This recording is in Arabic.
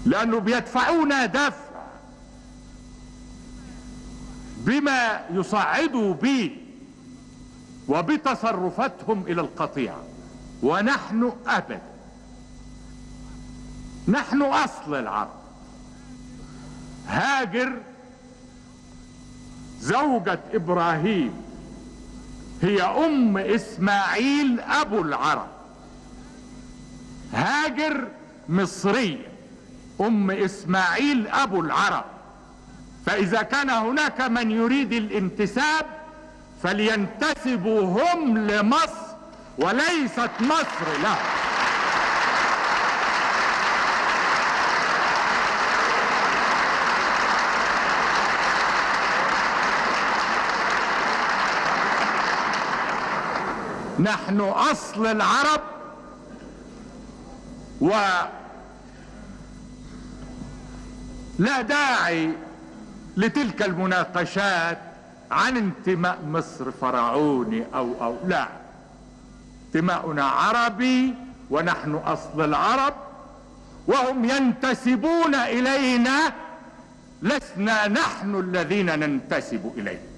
لأنه بيدفعونا دفع بما يصعدوا به وبتصرفاتهم إلى القطيعة، ونحن أبدا، نحن أصل العرب. هاجر زوجة إبراهيم هي أم إسماعيل أبو العرب. هاجر مصرية، أم إسماعيل أبو العرب. فإذا كان هناك من يريد الانتساب فلينتسبوا هم لمصر وليست مصر لهم. نحن أصل العرب، ولا داعي لتلك المناقشات عن انتماء مصر فرعوني أو لا. انتماؤنا عربي ونحن أصل العرب، وهم ينتسبون إلينا، لسنا نحن الذين ننتسب إليه.